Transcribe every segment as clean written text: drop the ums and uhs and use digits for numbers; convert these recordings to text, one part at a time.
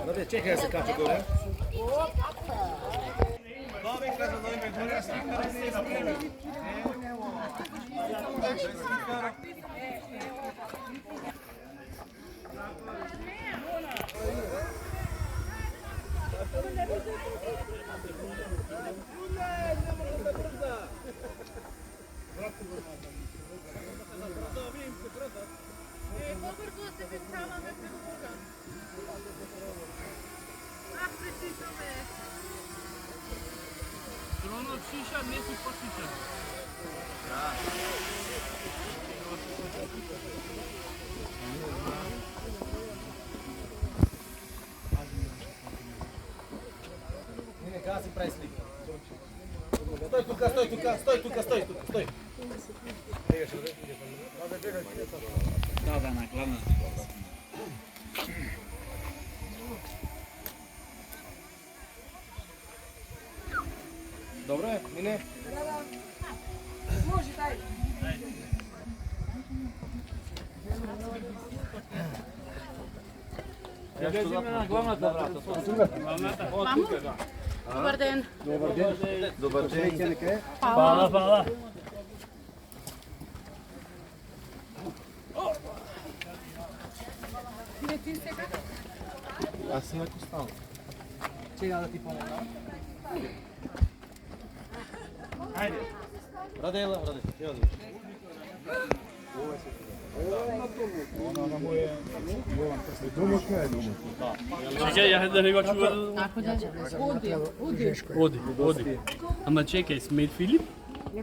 Dobro, čekaj se kače gore. Pobързо се безправяме пред Бога. Ах, пресичаме. Кроно шиша, не си по-шиша. Не, kada si pravi slike. Stoj tuka, stoj tuka, stoj tuka, stoj tuka, stoj. Da, nakladno. Dobro je, Mine? Може, дай. На главната врата. Главната. Добър ден. Dobar den. Dobar den. Hvala, hvala. Аз съм ако става. Сега да ти помогна. Хайде. Раде, ела, раде. Ева да. Čekaj, ja da ne ga čuvam. Odi. Ама čekaj, Смет Филип?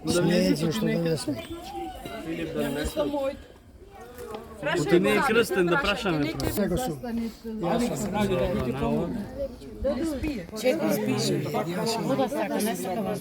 Да влезе, защото не е Филип да не е. Оти не е кръстен, да прашаме. Čekaj, spiši. Voda saka, ne saka vas.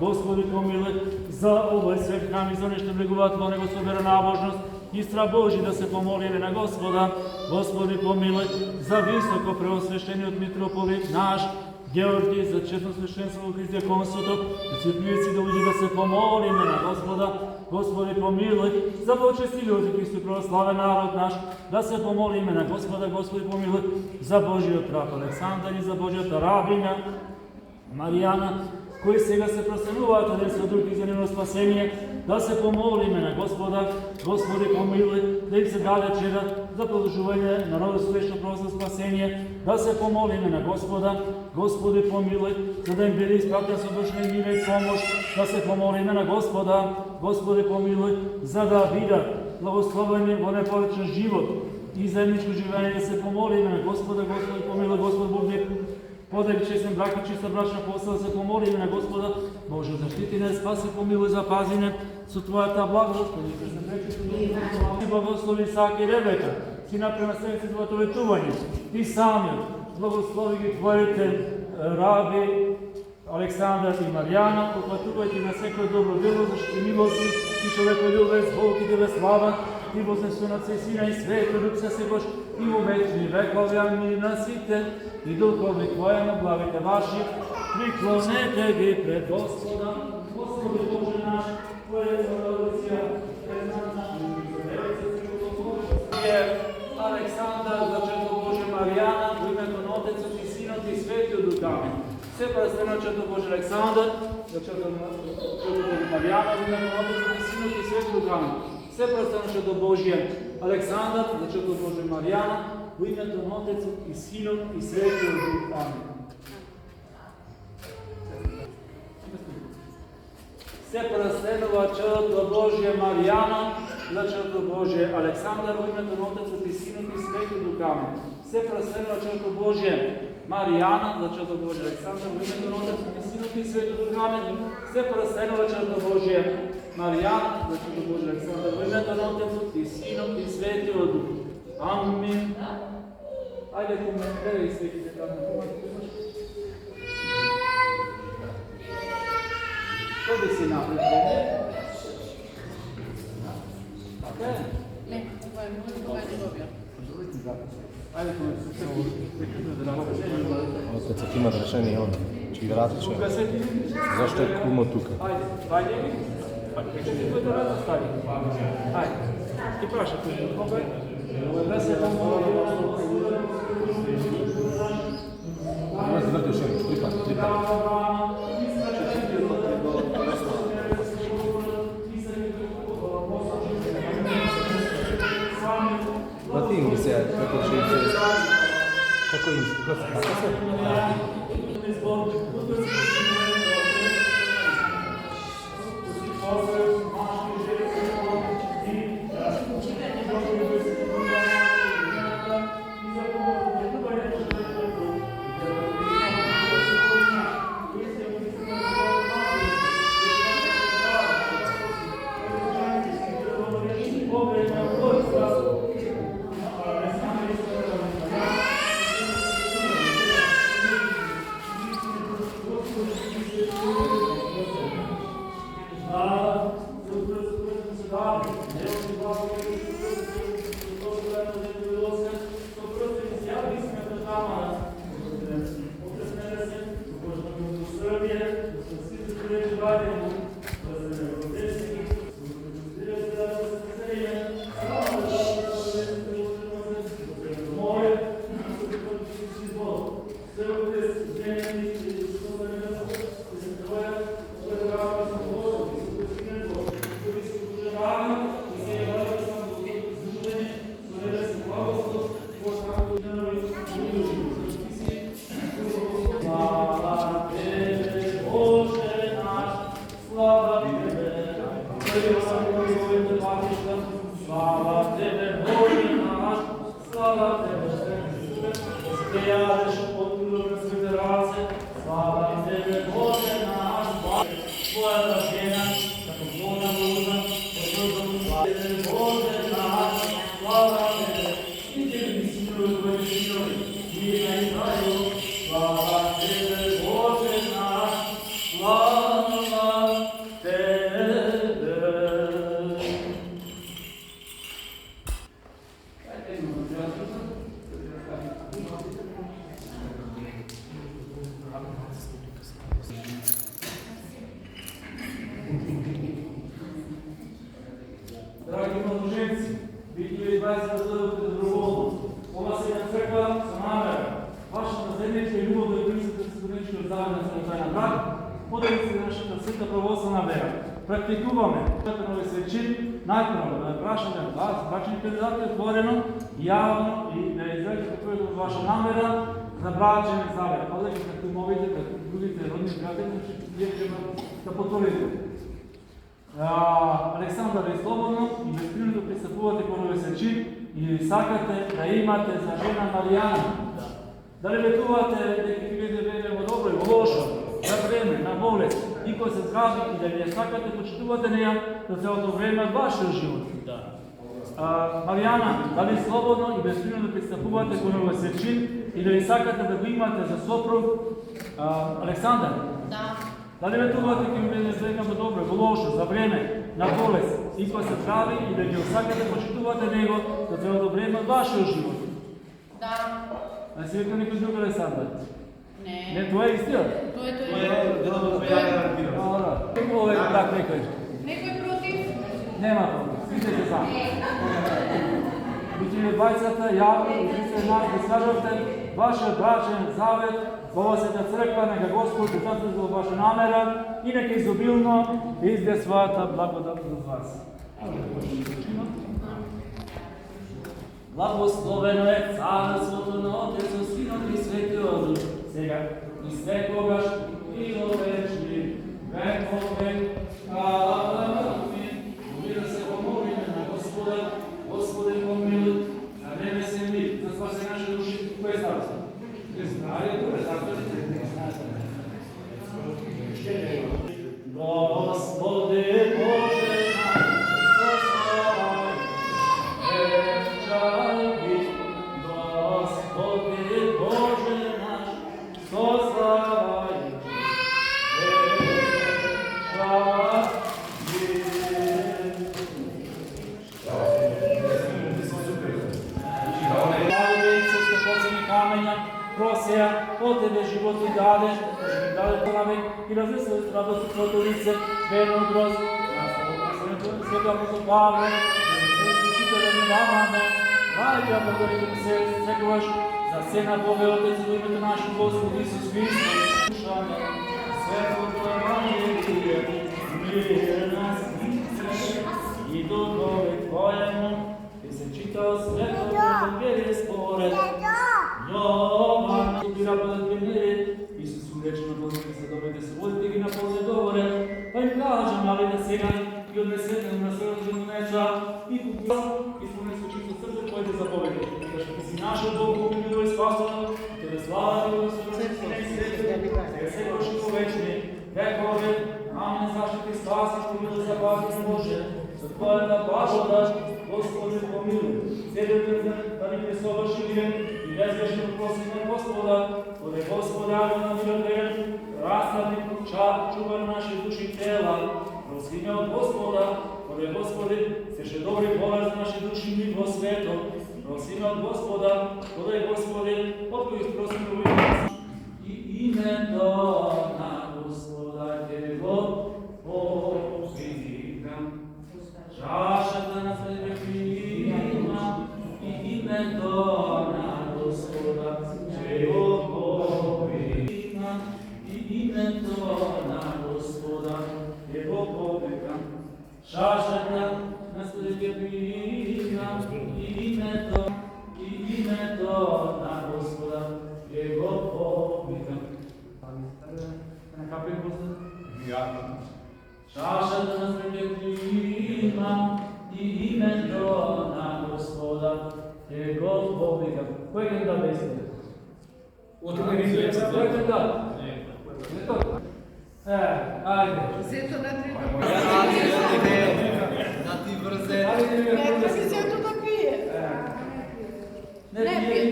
Господи помилуй за овој свет храм и за нешто влегуват во него со вера набожност и страх Божи да се помолиме на Господа. Господи помилуй за високо преосвещениот митрополит наш Георгий, за честно свещенство во христијанството, и светлијаци да луѓе да се помолиме на Господа. Господи помилуй за почести луѓе Христу православен народ наш, да се помолиме на Господа. Господи помилуй за Божиот раб Александар и за Божијата рабиња Маријана, кои сега се прославуваат еден со друг и за нивно спасение, да се помолиме на Господа. Господи помилуй да им се даде чеда за продолжување на ново свешно просто спасение, да се помолиме на Господа. Господи помилуй за да им биде испратена содржна мира и помош, да се помолиме на Господа. Господи помилуй за да бидат благословени во неповечен живот и заедничко живење, да се помолиме на Господа. Господи помилуй, Господ Бог нек Подай честен брак и чиста брачна постела, се помолиме на Господа, Боже, защити не, спаси, помилуй, запази не, со Твоята благодат, Господи, пресветлечи, благослови Исаак и Ребека, сина пренасленици Твоето ветување, Ти самиот, благослови ги Твоите раби, Александър и Мариана, попътувайте на всеко добро дело, защити милости и човеколюбец, Бог и Тебе слава, Ти вознесу на Се Сина и Свето Дух се Бож, и во вечни векови, амин на сите, и духовни Твоя на главите ваши, приклонете ги пред Господа, Господи Боже наш, Твоя благодатия, пред нас Александър, зачето Боже Мариана, во името на Отецот и Синот и Светиот Дух, амин. Все простено, чето Боже Александър, зачето Боже Мариана, во името на Отецот и Синот и Светиот Дух, амин. Все простено, чето Божие Александър, зачето Боже Мариана, во името на Отецот и Синот и Светиот Дух, амин. Се преследува чето Божие Мариана, зачето Божие Александър, во името на Отецот и Синот и Светиот Дух, амин. Се преследува чето Божие Мариана, зачето Божие Александър, во името на Отецот и Синот и Светиот Дух, амин. Се преследува чето Божие Мариана, зачето Божие Александър, во името на Отецот и Синот и Светиот Дух, амин. Ajde, коментирай и светите там на коментите. Къде си напред? Така е? Не, това е моето, това не робя. Ajde, Kad se ima rešenje on, če ga radi če. Тука се ти? Zašto je kumo tuka? Ajde, ajde. Какво да рада стави? Ajde. Ти праша тук. Кога? Да се там Ima se vrti još jedno, tripa. Vrti im se, kako će im se, kako im se, kako se. Драги младоженци, 2020 да бъдете доброволно. Ова се на църква са намера. Вашата наследничка и любов да принесете студенчки от заведена за тайна брак, поделите се нашата света православна вера. Практикуваме като нови свечи, най-първо да прашаме вас, брачни кандидати, отворено, явно и да изречете каквото от ваша намера за брачен завет. Але като мовите, като другите родни приятели, вие трябва да потворите. Александър е слободно и безпримно да пристъпувате по нови свечи или сакате да имате за жена Мариана. Дали ветувате дека ќе биде време во добро и во лошо, за време, на болест, и кој се здрави и дали ја сакате, почитувате неја за целото време од вашиот живот? Да. Маријана, дали слободно и безпримено пристапувате кон овој светчин и дали сакате да го имате за сопруг? Александар? Да. Дали ветувате ќе биде време во добро и во лошо, за време, на болест, и кој се здрави и дали ја сакате, почитувате него за целото време од вашиот живот? Да. А си вика некој друг Александар? Не. Не, тоа е истина. Тоа е. Ова е так некој. Некој против? Нема проблем. Питайте сам. Биќе двајцата јавно излисте нас да скажете вашиот брачен завет во ова света црква, нека Господ да затврди во ваша намера и нека изобилно изде својата благодат за вас. Благословено е Царството на Отецот, Синот и Светиот Дух, сега и секогаш и во вечни векове. Амин. Моли да се помолиме на Господа, Господе помилуј, на време се ми, за спасе наши души. Кој е старост? Не знае, добре, старост. Господи Боже наш, Господи Боже наш, сославај, просеја, от Тебе живот и дадеш, Боже ми даде понавек и развесел радост от Твоето лице, верно гроз, Свето апостол Павле, Свечителе милаваме, Вајте ја благодарим се, секогаш, за се на Бога Отец во името нашето Господ Исус Христос. Слушаме, Светото Евангелие, мир нас и духове Твоему, и се читал Светото Евангелие според Јован. Собира бъдат примери, Исус урече на Божите следовете своите ги напълне добре, па им кажа, мали да сега и однесете на сърдето неча и купил и спомнете чисто сърце Твоите заповеди. Защото Ти си нашият Бог, помилува и спасува, Тебе слава и благословение и свете, сега върши повечни, векове, Амин, защити, спаси, помилуй, запази, Боже, за Твоята благодат, Господи, помилуй. Седете да ни пресовърши мирен и безгрешно просиме Господа, Оде Господа на миротворен, разставник, чувай наши души и тела, просиме от Господа, Оде Господи, се добри воля за наши души и во свето, просиме от Господа, Оде Господи, от кои спросиме во името и името на Господа Те го повикам. Чашата на Света и името на Господа Те го повикам. И името на Господа Те го повикам. Чашата на Света и името на Господа Те го повикам. Накапим Господа? Чашата на светлина и името на Господа Те го повикам. Кој ќе да бесите? Кој ќе да? Не тоа? Ајде. Сето на три. Да ти врзе. Нека си сето да пие. Не пие.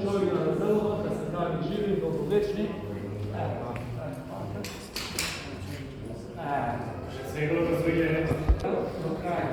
Човек на разделува, да се прави живи и дълговечни. Сега да развие. До края.